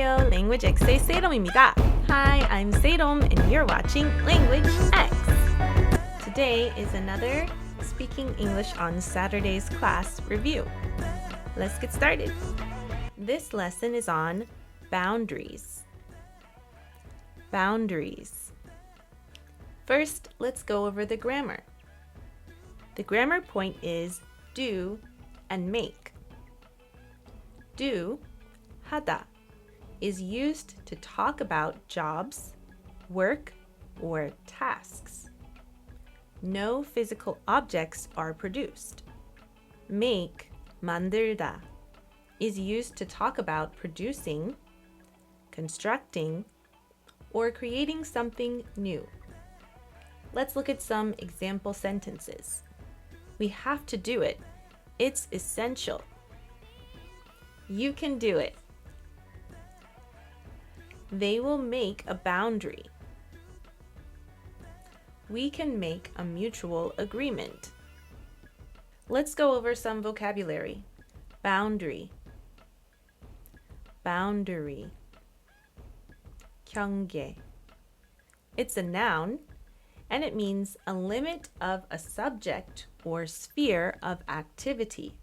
안녕하세요. LanguagEX의 세롬입니다. Hi, I'm Serom and you're watching LanguageX. Today is another Speaking English on Saturdays class review. Let's get started. This lesson is on boundaries. Boundaries. First, let's go over the grammar. The grammar point is do and make. Do, 하다, is used to talk about jobs, work, or tasks. No physical objects are produced. Make, 만들다, is used to talk about producing, constructing, or creating something new. Let's look at some example sentences. We have to do it. It's essential. You can do it. They will make a boundary. We can make a mutual agreement. Let's go over some vocabulary. Boundary. Boundary. 경계. It's a noun, and it means a limit of a subject or sphere of activity.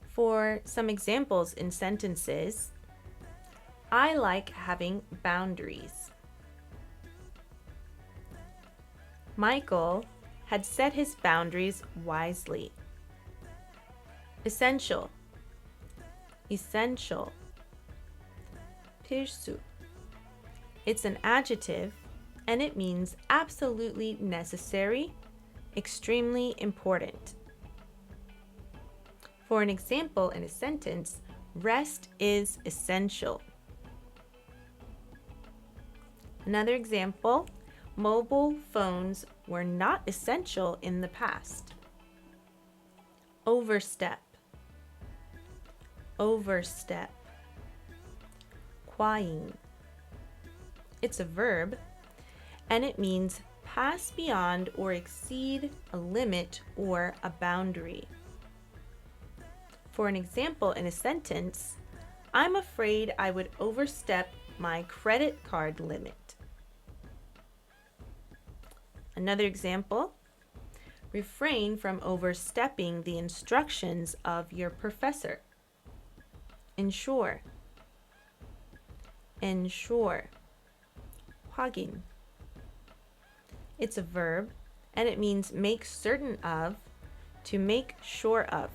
For some examples in sentences, I like having boundaries. Michael had set his boundaries wisely. Essential. Essential. 필수. It's an adjective, and it means absolutely necessary, extremely important. For an example in a sentence, rest is essential. Another example, mobile phones were not essential in the past. Overstep. Overstep. 과잉. It's a verb, and it means pass beyond or exceed a limit or a boundary. For an example in a sentence, I'm afraid I would overstep my credit card limit. Another example, refrain from overstepping the instructions of your professor. Ensure. Ensure. 확인. It's a verb, and it means make certain of, to make sure of.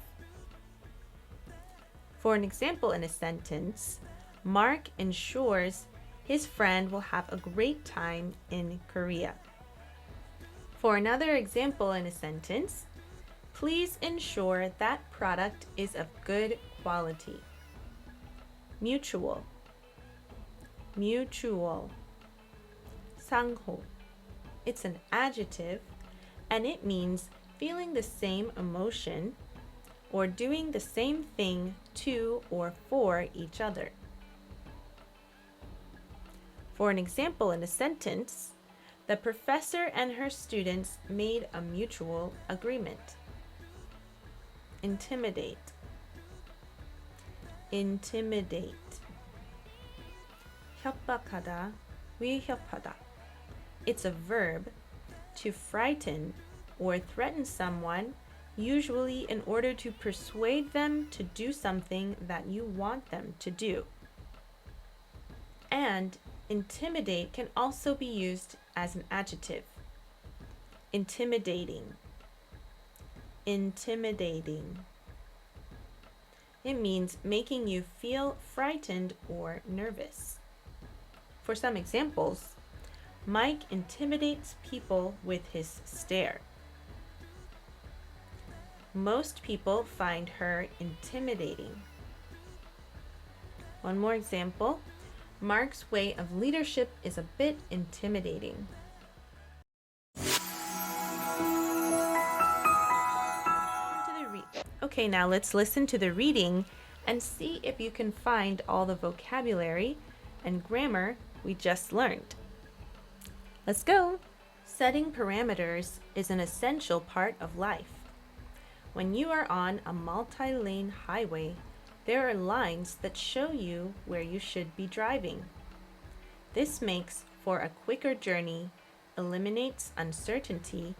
For an example in a sentence, Mark ensures his friend will have a great time in Korea. For another example in a sentence, please ensure that product is of good quality. Mutual. Mutual. 상호. It's an adjective, and it means feeling the same emotion or doing the same thing to or for each other. For an example in a sentence, the professor and her students made a mutual agreement. Intimidate. Intimidate. 협박하다, 위협하다. It's a verb, to frighten or threaten someone, usually in order to persuade them to do something that you want them to do. And intimidate can also be used as an adjective. Intimidating. Intimidating. It means making you feel frightened or nervous. For some examples, Mike intimidates people with his stare. Most people find her intimidating. One more example. Mark's way of leadership is a bit intimidating. Okay, now let's listen to the reading and see if you can find all the vocabulary and grammar we just learned. Let's go! Setting parameters is an essential part of life. When you are on a multi-lane highway, there are lines that show you where you should be driving. This makes for a quicker journey, eliminates uncertainty,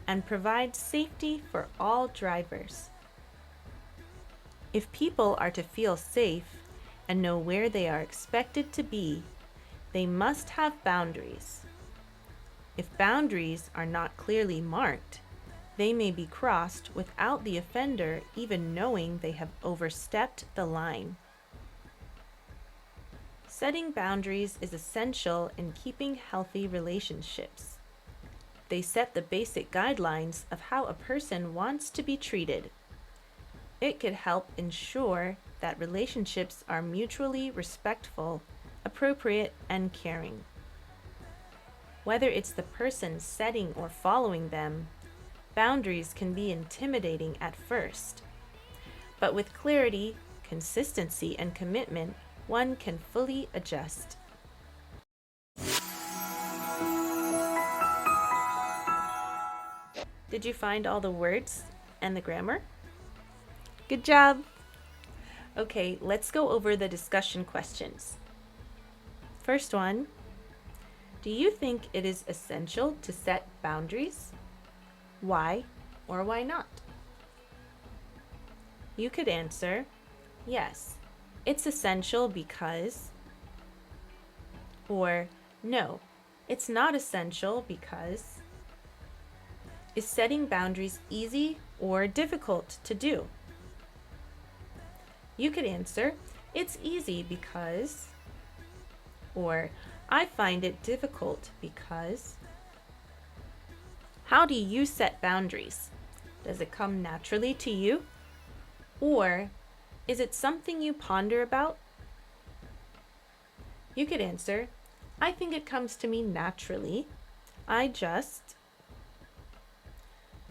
and provides safety for all drivers. If people are to feel safe and know where they are expected to be, they must have boundaries. If boundaries are not clearly marked, they may be crossed without the offender even knowing they have overstepped the line. Setting boundaries is essential in keeping healthy relationships. They set the basic guidelines of how a person wants to be treated. It could help ensure that relationships are mutually respectful, appropriate, and caring. Whether it's the person setting or following them, boundaries can be intimidating at first. But with clarity, consistency, and commitment, one can fully adjust. Did you find all the words and the grammar? Good job! Okay, let's go over the discussion questions. First one, do you think it is essential to set boundaries? Why or why not? You could answer, yes, it's essential because, or no, it's not essential because. Is setting boundaries easy or difficult to do? You could answer, it's easy because, or I find it difficult because. How do you set boundaries? Does it come naturally to you? Or is it something you ponder about? You could answer, I think it comes to me naturally. I just.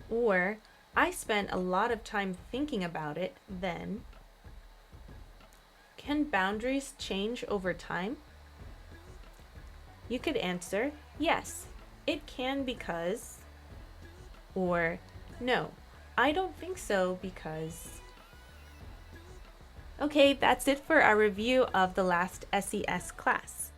Or I spent a lot of time thinking about it then. Can boundaries change over time? You could answer, yes, it can because, or no, I don't think so because. Okay, that's it for our review of the last SES class.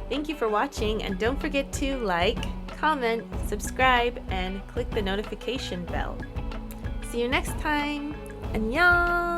Thank you for watching, and don't forget to like, comment, subscribe, and click the notification bell. See you next time. 안녕!